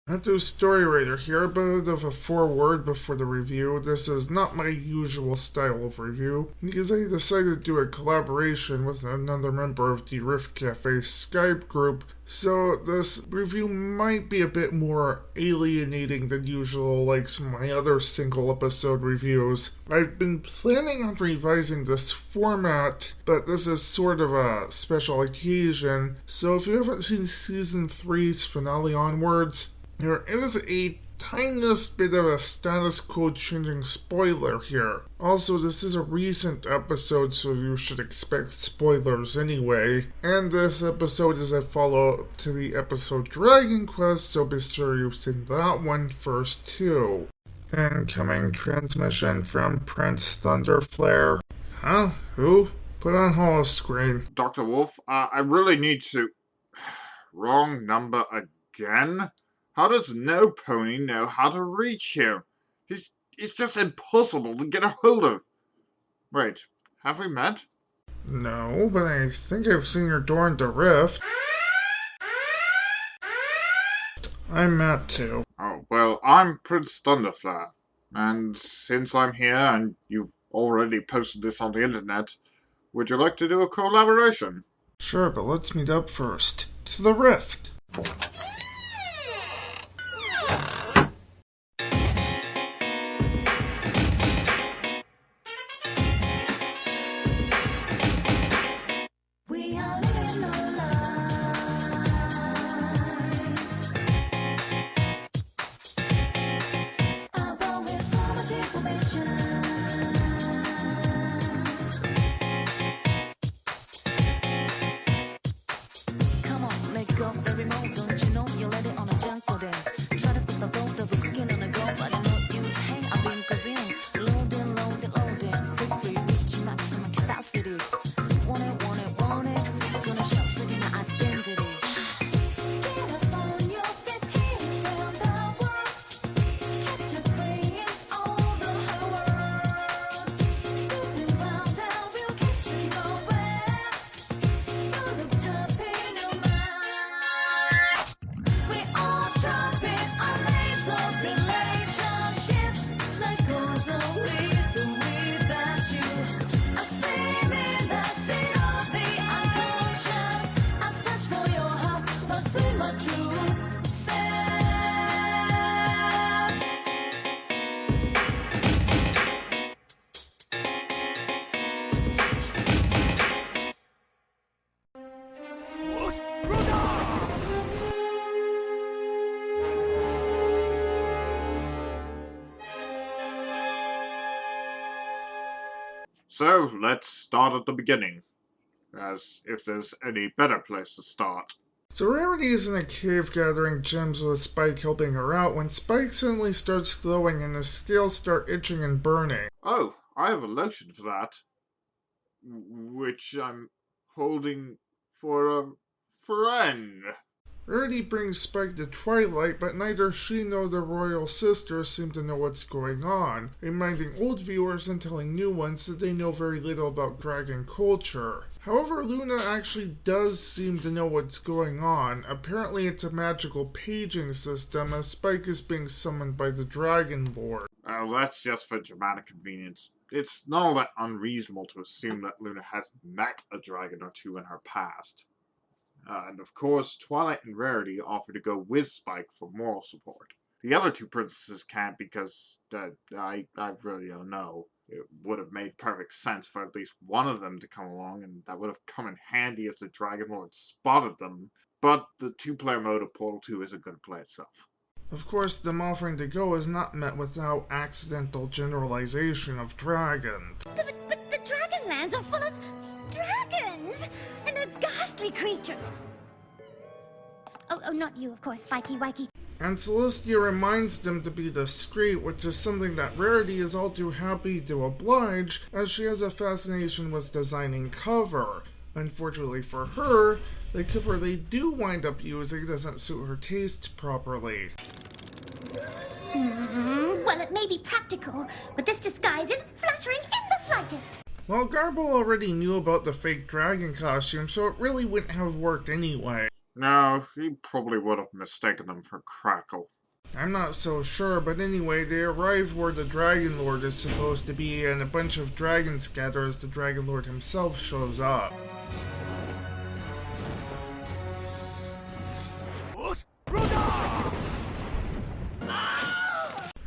Mattwo story writer here, a bit of a foreword before the review. This is not my usual style of review, because I decided to do a collaboration with another member of the Rift Cafe Skype group, so this review might be a bit more alienating than usual, like some of my other single episode reviews. I've been planning on revising this format, but this is sort of a special occasion, so if you haven't seen Season 3's finale onwards, there is a tiniest bit of a status quo changing spoiler here. Also, this is a recent episode, so you should expect spoilers anyway. And this episode is a follow-up to the episode Dragon Quest, so be sure you've seen that one first too. Incoming transmission from Prince Thunderflare. Huh? Who? Put on holo screen. Dr. Wolf, I really need to... Wrong number again? How does no pony know how to reach him? It's just impossible to get a hold of. Wait, have we met? No, but I think I've seen your door into Rift. I'm Mattwo. Oh, well, I'm Prince Thunderflare. And since I'm here and you've already posted this on the internet, would you like to do a collaboration? Sure, but let's meet up first. To the Rift. So, let's start at the beginning. As if there's any better place to start. So Rarity is in a cave gathering gems with Spike helping her out when Spike suddenly starts glowing and his scales start itching and burning. Oh, I have a lotion for that. Which I'm holding for a friend. Rarity brings Spike to Twilight, but neither she nor the royal sister seem to know what's going on, reminding old viewers and telling new ones that they know very little about dragon culture. However, Luna actually does seem to know what's going on. Apparently it's a magical paging system as Spike is being summoned by the Dragon Lord. Well, that's just for dramatic convenience. It's not all that unreasonable to assume that Luna has met a dragon or two in her past. And of course, Twilight and Rarity offer to go with Spike for moral support. The other two princesses can't because, I really don't know. It would have made perfect sense for at least one of them to come along, and that would have come in handy if the Dragon Lord spotted them. But the two-player mode of Portal 2 isn't going to play itself. Of course, them offering to go is not met without accidental generalization of dragons. But the Dragonlands are full of dragons! And they're ghastly creatures! Oh, not you, of course, Spikey Wikey. And Celestia reminds them to be discreet, which is something that Rarity is all too happy to oblige, as she has a fascination with designing cover. Unfortunately for her, the cover they do wind up using doesn't suit her taste properly. Well, it may be practical, but this disguise isn't flattering in the slightest. Well, Garble already knew about the fake dragon costume, so it really wouldn't have worked anyway. No, he probably would have mistaken them for Crackle. I'm not so sure, but anyway, they arrive where the Dragon Lord is supposed to be, and a bunch of dragons scatter as the Dragon Lord himself shows up.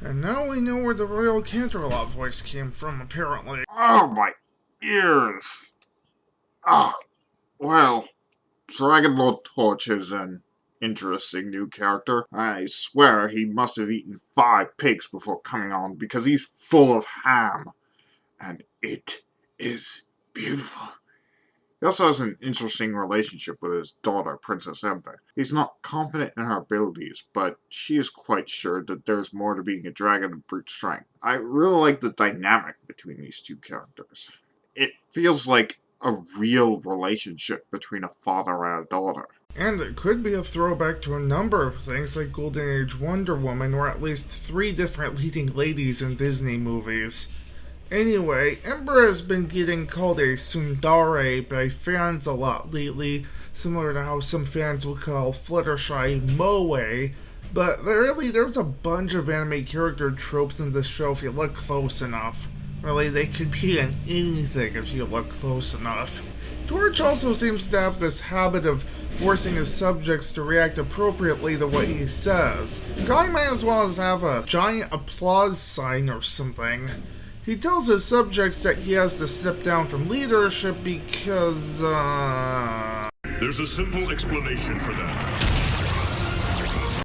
And now we know where the Royal Canterlot voice came from, apparently. Oh, my ears! Ah, well, Dragon Lord Torch is an interesting new character. I swear he must have eaten 5 pigs before coming on, because he's full of ham. And it is beautiful. He also has an interesting relationship with his daughter, Princess Ember. He's not confident in her abilities, but she is quite sure that there's more to being a dragon than brute strength. I really like the dynamic between these two characters. It feels like a real relationship between a father and a daughter. And it could be a throwback to a number of things like Golden Age Wonder Woman, or at least 3 different leading ladies in Disney movies. Anyway, Ember has been getting called a tsundere by fans a lot lately, similar to how some fans will call Fluttershy moe, but there's a bunch of anime character tropes in this show if you look close enough. Really, they could be in anything if you look close enough. Torch also seems to have this habit of forcing his subjects to react appropriately to what he says. Guy might as well have a giant applause sign or something. He tells his subjects that he has to step down from leadership because, There's a simple explanation for that.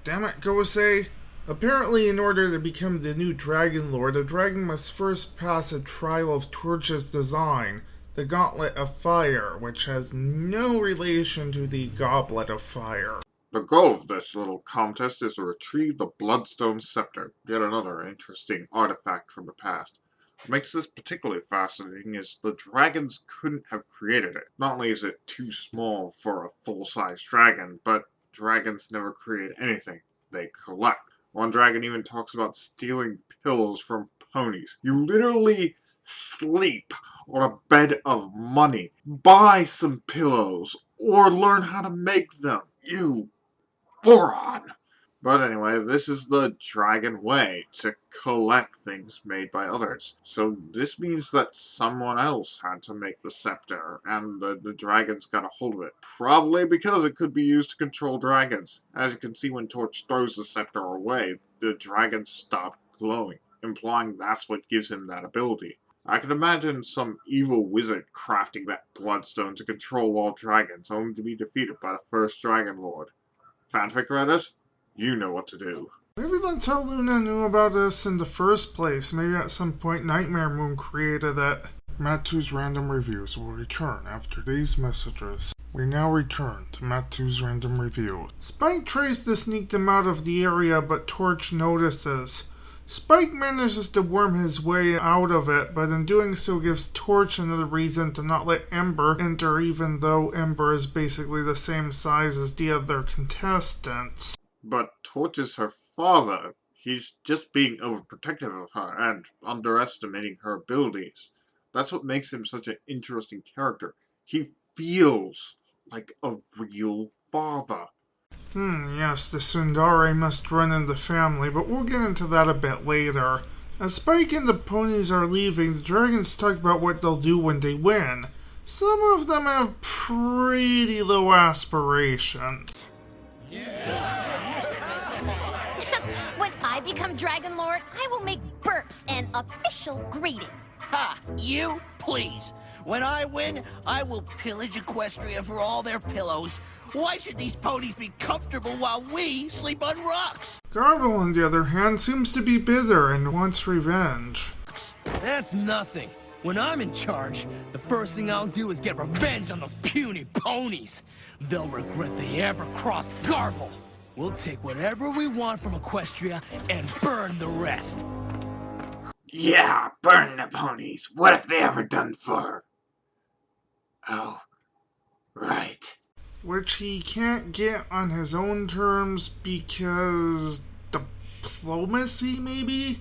Damn it, Gosei. Apparently, in order to become the new Dragon Lord, a dragon must first pass a trial of Torch's design, the Gauntlet of Fire, which has no relation to the Goblet of Fire. The goal of this little contest is to retrieve the Bloodstone Scepter, yet another interesting artifact from the past. What makes this particularly fascinating is the dragons couldn't have created it. Not only is it too small for a full-size dragon, but dragons never create anything. They collect. One dragon even talks about stealing pillows from ponies. You literally sleep on a bed of money. Buy some pillows, or learn how to make them. You moron! But anyway, this is the dragon way, to collect things made by others. So this means that someone else had to make the scepter, and the dragons got a hold of it. Probably because it could be used to control dragons. As you can see, when Torch throws the scepter away, the dragons stop glowing, implying that's what gives him that ability. I can imagine some evil wizard crafting that bloodstone to control all dragons, only to be defeated by the first Dragon Lord. Fanfic writers? You know what to do. Maybe that's how Luna knew about us in the first place. Maybe at some point Nightmare Moon created it. Mattwo's Random Reviews will return after these messages. We now return to Mattwo's Random Review. Spike tries to sneak them out of the area, but Torch notices. Spike manages to worm his way out of it, but in doing so gives Torch another reason to not let Ember enter, even though Ember is basically the same size as the other contestants. But Torch is her father. He's just being overprotective of her and underestimating her abilities. That's what makes him such an interesting character. He feels like a real father. Yes, the tsundere must run in the family, but we'll get into that a bit later. As Spike and the ponies are leaving, the dragons talk about what they'll do when they win. Some of them have pretty low aspirations. When I become Dragon Lord, I will make burps an official greeting. Ha! You? Please. When I win, I will pillage Equestria for all their pillows. Why should these ponies be comfortable while we sleep on rocks? Garble, on the other hand, seems to be bitter and wants revenge. That's nothing. When I'm in charge, the first thing I'll do is get revenge on those puny ponies. They'll regret they ever crossed Garble. We'll take whatever we want from Equestria and burn the rest. Yeah, burn the ponies. What have they ever done for her? Oh, right. Which he can't get on his own terms because diplomacy, maybe?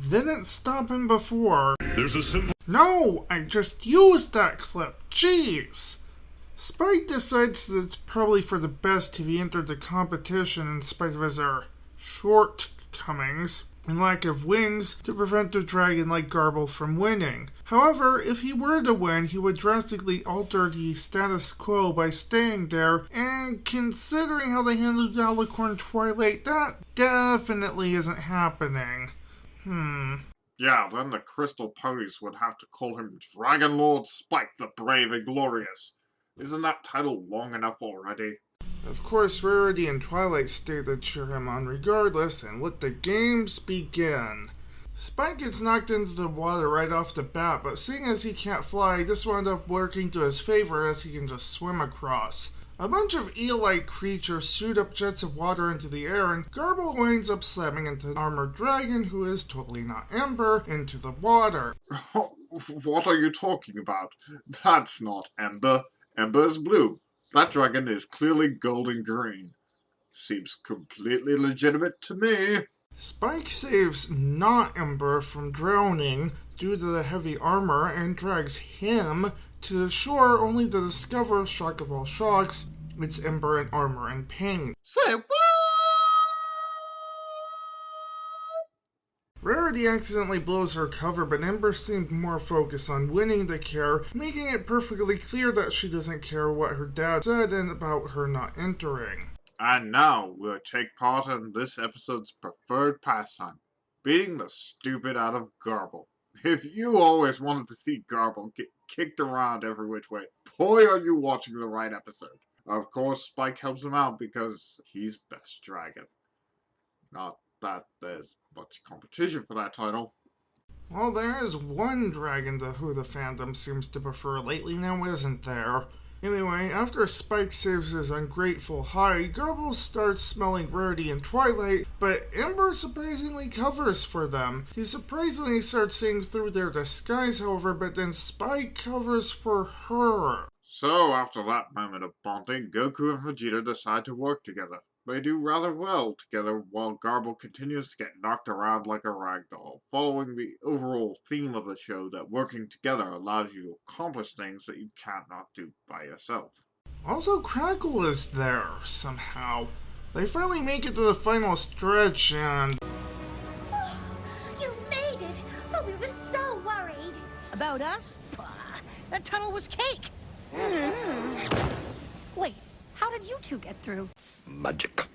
Didn't stop him before. There's a simple... No, I just used that clip. Jeez. Spike decides that it's probably for the best if he entered the competition in spite of his shortcomings and lack of wings to prevent a dragon like Garble from winning. However, if he were to win, he would drastically alter the status quo by staying there, and considering how they handled Alicorn Twilight, that definitely isn't happening. Yeah, then the Crystal Ponies would have to call him Dragon Lord Spike the Brave and Glorious. Isn't that title long enough already? Of course, Rarity and Twilight stay to cheer him on regardless, and let the games begin. Spike gets knocked into the water right off the bat, but seeing as he can't fly, this wound up working to his favor as he can just swim across. A bunch of eel-like creatures shoot up jets of water into the air, and Garble winds up slamming into an armored dragon, who is totally not Ember, into the water. What are you talking about? That's not Ember. Ember is blue. That dragon is clearly golden green. Seems completely legitimate to me. Spike saves not Ember from drowning due to the heavy armor and drags him to the shore, only to discover, shock of all shocks, it's Ember in armor and pain. Say what? Rarity accidentally blows her cover, but Ember seemed more focused on winning the care, making it perfectly clear that she doesn't care what her dad said and about her not entering. And now we'll take part in this episode's preferred pastime, beating the stupid out of Garble. If you always wanted to see Garble get kicked around every which way, boy are you watching the right episode. Of course, Spike helps him out because he's best dragon. Not that there's much competition for that title. Well, there is one dragon who the fandom seems to prefer lately now, isn't there? Anyway, after Spike saves his ungrateful hide, Garble starts smelling Rarity and Twilight, but Ember surprisingly covers for them. He surprisingly starts seeing through their disguise, however, but then Spike covers for her. So, after that moment of bonding, Goku and Vegeta decide to work together. They do rather well together while Garble continues to get knocked around like a ragdoll, following the overall theme of the show that working together allows you to accomplish things that you can't not do by yourself. Also, Crackle is there, somehow. They finally make it to the final stretch and... Oh, you made it! Oh, we were so worried. About us? Bah, that tunnel was cake! Wait, how did you two get through? Magic.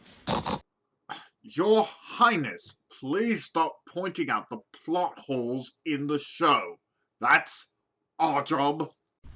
Your Highness, please stop pointing out the plot holes in the show. That's our job.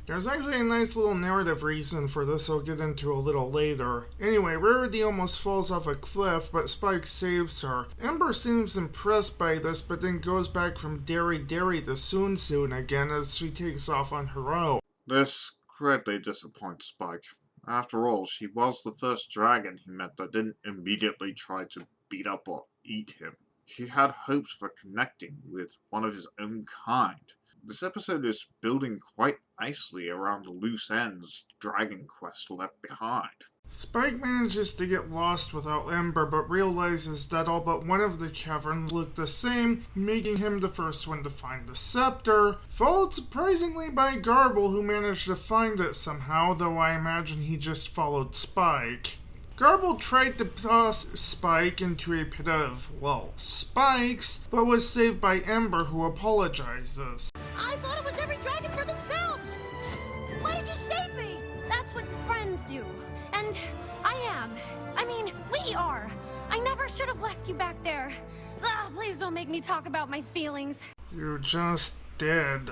There's actually a nice little narrative reason for this I'll get into a little later. Anyway, Rarity almost falls off a cliff, but Spike saves her. Ember seems impressed by this, but then goes back from Dairy to Soon Soon again as she takes off on her own. This greatly disappoints Spike. After all, she was the first dragon he met that didn't immediately try to beat up or eat him. He had hopes for connecting with one of his own kind. This episode is building quite nicely around the loose ends Dragon Quest left behind. Spike manages to get lost without Ember, but realizes that all but one of the caverns look the same, making him the first one to find the scepter, followed surprisingly by Garble, who managed to find it somehow, though I imagine he just followed Spike. Garble tried to toss Spike into a pit of, well, spikes, but was saved by Ember, who apologizes. I thought it was every dragon for themselves! Why did you save me? That's what friends do. And I am. I mean, we are. I never should have left you back there. Please don't make me talk about my feelings. You just did.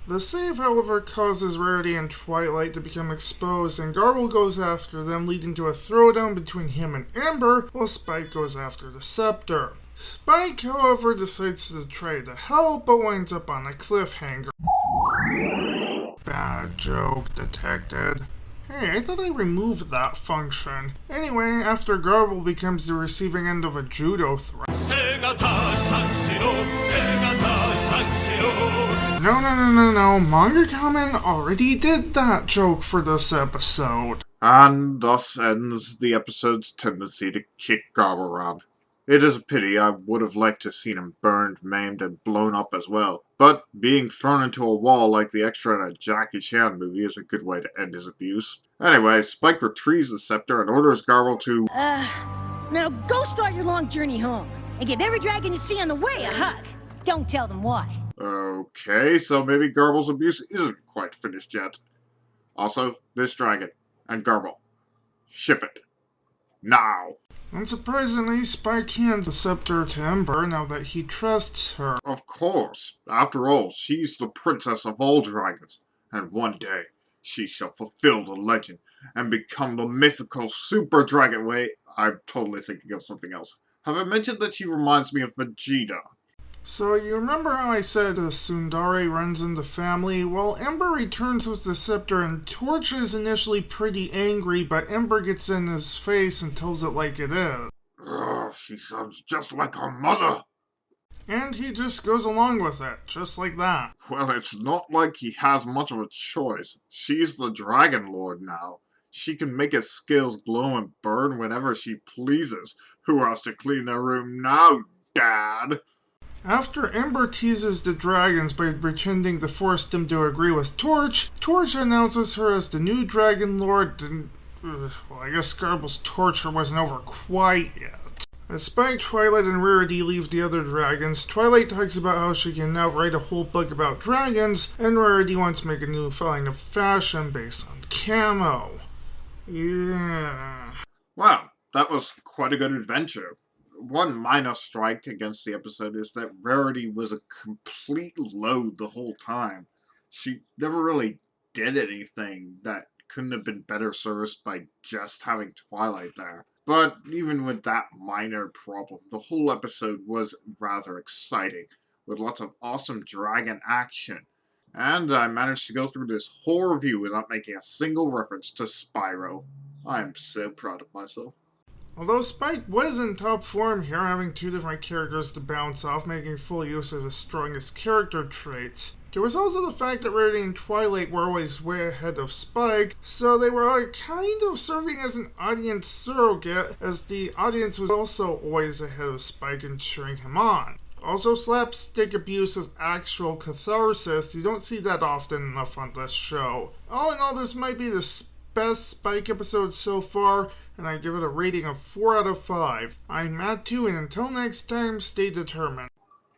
The save, however, causes Rarity and Twilight to become exposed, and Garble goes after them, leading to a throwdown between him and Ember, while Spike goes after the scepter. Spike, however, decides to try to help, but winds up on a cliffhanger. Bad joke detected. Hey, I thought I removed that function. Anyway, after Garble becomes the receiving end of a judo throw. No, Manga Kamen already did that joke for this episode. And thus ends the episode's tendency to kick Garble around. It is a pity. I would have liked to have seen him burned, maimed, and blown up as well. But being thrown into a wall like the extra in a Jackie Chan movie is a good way to end his abuse. Anyway, Spike retrieves the scepter and orders Garble to... Now go start your long journey home, and give every dragon you see on the way a hug. Don't tell them why. Okay, so maybe Garble's abuse isn't quite finished yet. Also, this dragon and Garble. Ship it. Now. Unsurprisingly, Spike hands the scepter to Ember now that he trusts her. Of course. After all, she's the princess of all dragons. And one day, she shall fulfill the legend and become the mythical super dragon. Wait, I'm totally thinking of something else. Have I mentioned that she reminds me of Vegeta? So you remember how I said the Tsundere runs in the family? Well, Ember returns with the scepter and Torch is initially pretty angry, but Ember gets in his face and tells it like it is. Ugh, she sounds just like her mother. And he just goes along with it, just like that. Well, it's not like he has much of a choice. She's the Dragon Lord now. She can make his skills glow and burn whenever she pleases. Who has to clean their room now, Dad? After Ember teases the dragons by pretending to force them to agree with Torch, Torch announces her as the new Dragon Lord and... well, I guess Garble's torture wasn't over quite yet. As Spike, Twilight, and Rarity leave the other dragons, Twilight talks about how she can now write a whole book about dragons, and Rarity wants to make a new line of fashion based on camo. Yeah. Well, that was quite a good adventure. One minor strike against the episode is that Rarity was a complete load the whole time. She never really did anything that couldn't have been better serviced by just having Twilight there. But even with that minor problem, the whole episode was rather exciting, with lots of awesome dragon action. And I managed to go through this whole review without making a single reference to Spyro. I am so proud of myself. Although Spike was in top form here, having two different characters to bounce off, making full use of his strongest character traits, there was also the fact that Rarity and Twilight were always way ahead of Spike, so they were kind of serving as an audience surrogate, as the audience was also always ahead of Spike and cheering him on. Also, slapstick abuse is actual catharsis. You don't see that often enough on this show. All in all, this might be the best Spike episode so far, and I give it a rating of 4 out of 5. I'm Mattwo, and until next time, stay determined.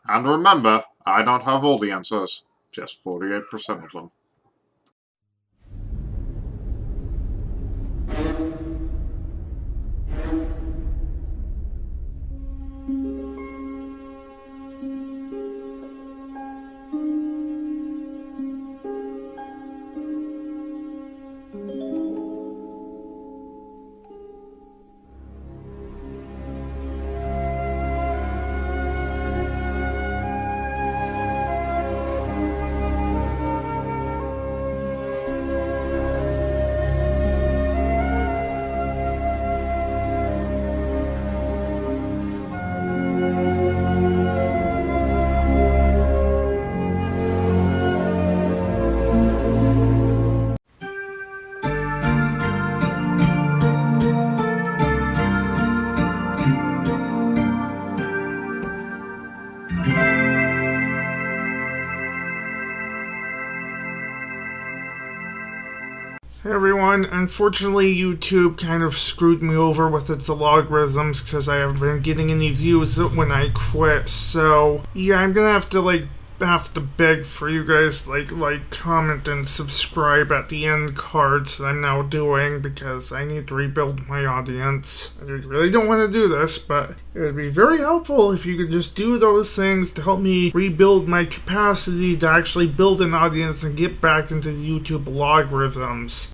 And remember, I don't have all the answers, just 48% of them. Hey everyone, unfortunately YouTube kind of screwed me over with its logarithms because I haven't been getting any views when I quit, so yeah, I'm gonna have to beg for you guys like, comment, and subscribe at the end cards that I'm now doing because I need to rebuild my audience. I really don't want to do this, but it would be very helpful if you could just do those things to help me rebuild my capacity to actually build an audience and get back into the YouTube logarithms.